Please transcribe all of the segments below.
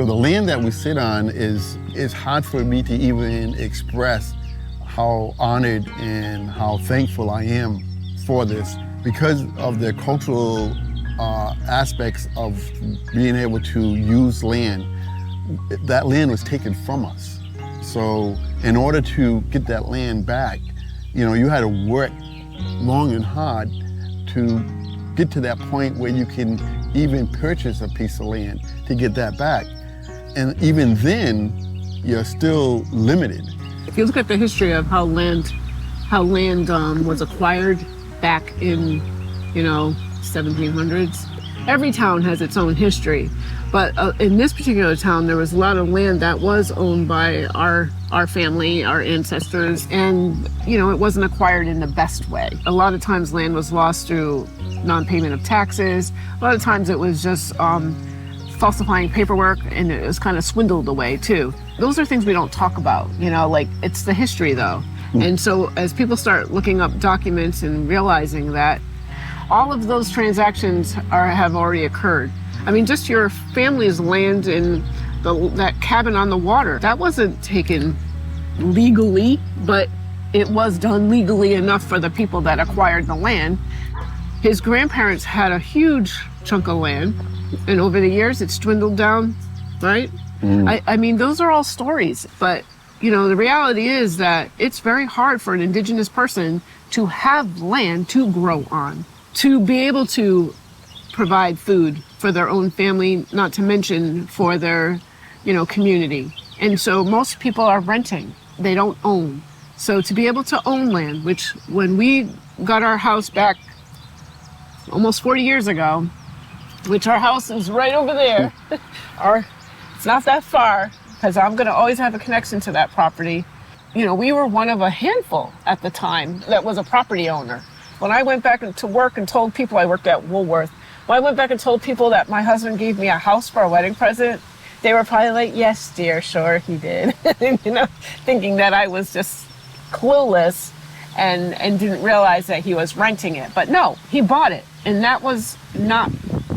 the land that we sit on is hard for me to even express how honored and how thankful I am for this because of the cultural aspects of being able to use land. That land was taken from us. So in order to get that land back, you had to work long and hard to get to that point where you can even purchase a piece of land to get that back. And even then, you're still limited. If you look at the history of how land was acquired back in, 1700s, every town has its own history. But in this particular town, there was a lot of land that was owned by our family, our ancestors, and, it wasn't acquired in the best way. A lot of times land was lost through non-payment of taxes. A lot of times it was just falsifying paperwork, and it was kind of swindled away too. Those are things we don't talk about, it's the history though. And so as people start looking up documents and realizing that all of those transactions have already occurred. I mean, just your family's land in that cabin on the water, that wasn't taken legally, but it was done legally enough for the people that acquired the land. His grandparents had a huge chunk of land, and over the years it's dwindled down, right? I mean, those are all stories, but the reality is that it's very hard for an indigenous person to have land to grow on, to be able to provide food for their own family, not to mention for their, community. And so most people are renting, they don't own. So to be able to own land, which when we got our house back almost 40 years ago, which our house is right over there, it's not that far, because I'm going to always have a connection to that property. We were one of a handful at the time that was a property owner. When I went back to work and told people, I worked at Woolworth, when I went back and told people that my husband gave me a house for a wedding present, they were probably like, yes, dear, sure, he did. Thinking that I was just clueless and didn't realize that he was renting it. But no, he bought it. And that was not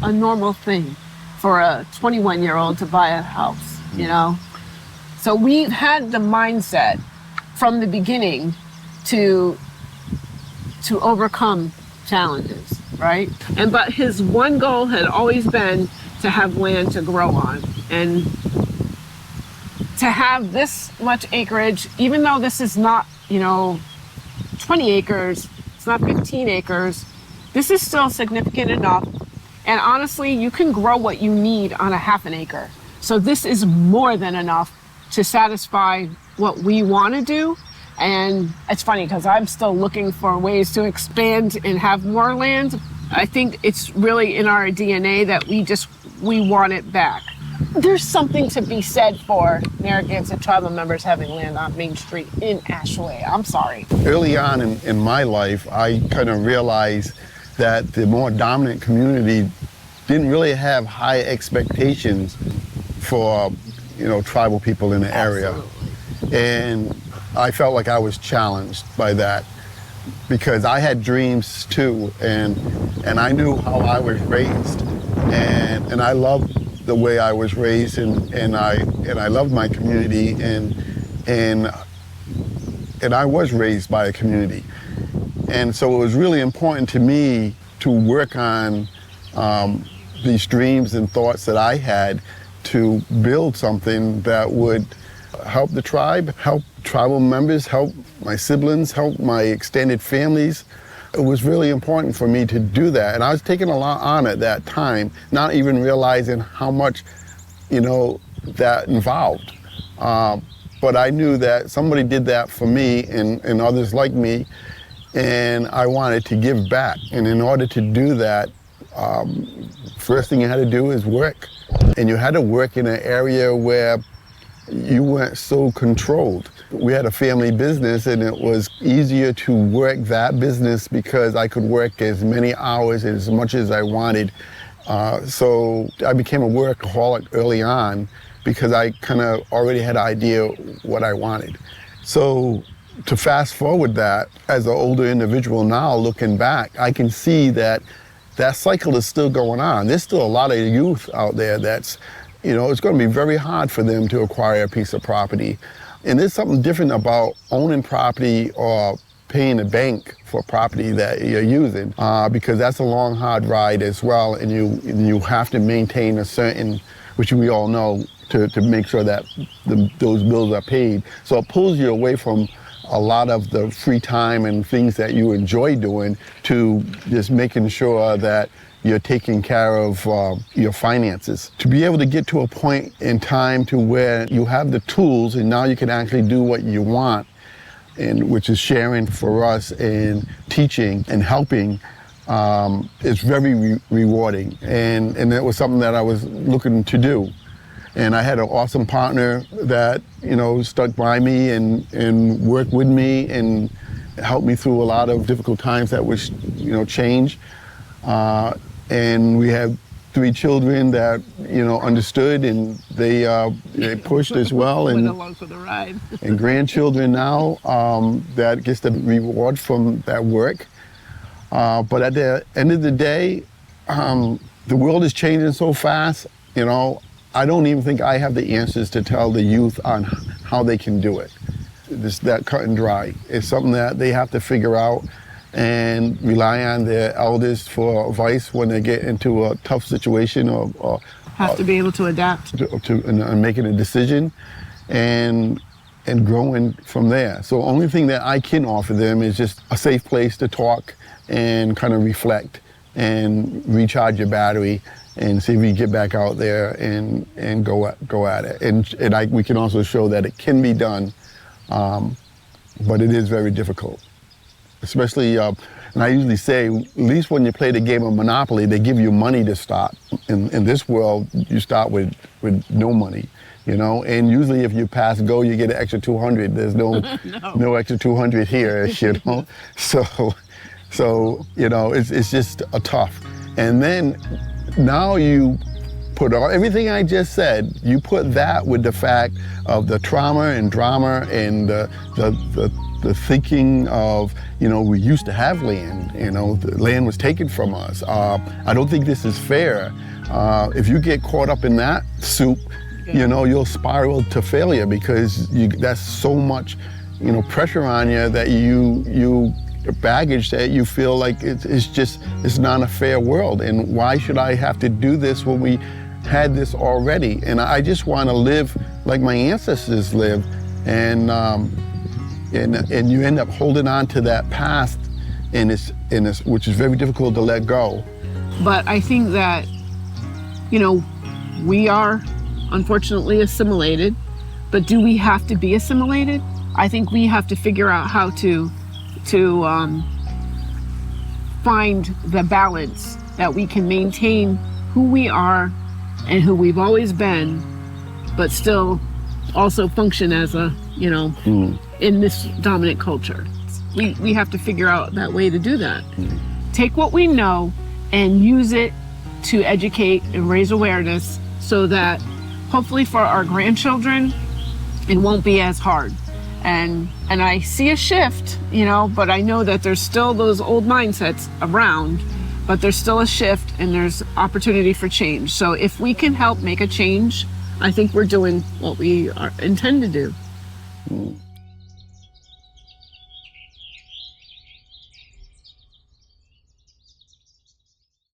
a normal thing for a 21-year-old to buy a house, So we've had the mindset from the beginning to overcome challenges, right? But his one goal had always been to have land to grow on and to have this much acreage, even though this is not, 20 acres, it's not 15 acres, this is still significant enough. And honestly, you can grow what you need on a half an acre. So this is more than enough to satisfy what we want to do. And it's funny because I'm still looking for ways to expand and have more land. I think it's really in our DNA that we want it back. There's something to be said for Narragansett tribal members having land on Main Street in Ashawaug. I'm sorry. Early on in my life, I kind of realized that the more dominant community didn't really have high expectations for, tribal people in the area. Absolutely. And I felt like I was challenged by that because I had dreams too, and I knew how I was raised, and I loved the way I was raised, and I loved my community, and I was raised by a community. And so it was really important to me to work on these dreams and thoughts that I had to build something that would help the tribe, help tribal members, help my siblings, help my extended families. It was really important for me to do that. And I was taking a lot on at that time, not even realizing how much, that involved. But I knew that somebody did that for me and others like me, and I wanted to give back. And in order to do that, first thing you had to do is work. And you had to work in an area where you weren't so controlled. We had a family business, and it was easier to work that business because I could work as many hours, as much as I wanted. So I became a workaholic early on because I kind of already had an idea what I wanted. So to fast forward that, as an older individual now looking back, I can see that that cycle is still going on. There's still a lot of youth out there that's it's going to be very hard for them to acquire a piece of property. And there's something different about owning property or paying a bank for property that you're using, because that's a long, hard ride as well, and you have to maintain a certain, which we all know, to make sure that those bills are paid. So it pulls you away from a lot of the free time and things that you enjoy doing to just making sure that you're taking care of your finances. To be able to get to a point in time to where you have the tools and now you can actually do what you want, and which is sharing for us and teaching and helping, is very rewarding. And that was something that I was looking to do. And I had an awesome partner that, stuck by me and worked with me and helped me through a lot of difficult times that was, change. And we had 3 children that, understood, and they pushed as well. Went And along for the ride. and grandchildren now that gets the reward from that work. But at the end of the day, the world is changing so fast, I don't even think I have the answers to tell the youth on how they can do it. It's that cut and dry. It's something that they have to figure out and rely on their elders for advice when they get into a tough situation or Have to be able to adapt. and making a decision and growing from there. So the only thing that I can offer them is just a safe place to talk and kind of reflect and recharge your battery and see if we can get back out there and go at it. And we can also show that it can be done, but it is very difficult. Especially, and I usually say, at least when you play the game of Monopoly, they give you money to start. In this world, you start with no money, and usually if you pass go, you get an extra 200. There's no extra 200 here, So, it's just a tough. And then now you put everything I just said, you put that with the fact of the trauma and drama and the thinking of, we used to have land, the land was taken from us. I don't think this is fair. If you get caught up in that soup, you'll spiral to failure because that's so much, pressure on you that you baggage that you feel like it's not a fair world. And why should I have to do this when we had this already? And I just want to live like my ancestors lived. And you end up holding on to that past, which is very difficult to let go. But I think that, we are unfortunately assimilated, but do we have to be assimilated? I think we have to figure out how to find the balance that we can maintain who we are and who we've always been, but still also function as a, in this dominant culture. We have to figure out that way to do that. Take what we know and use it to educate and raise awareness so that hopefully for our grandchildren, it won't be as hard. And I see a shift, but I know that there's still those old mindsets around, but there's still a shift and there's opportunity for change. So if we can help make a change, I think we're doing what we intend to do.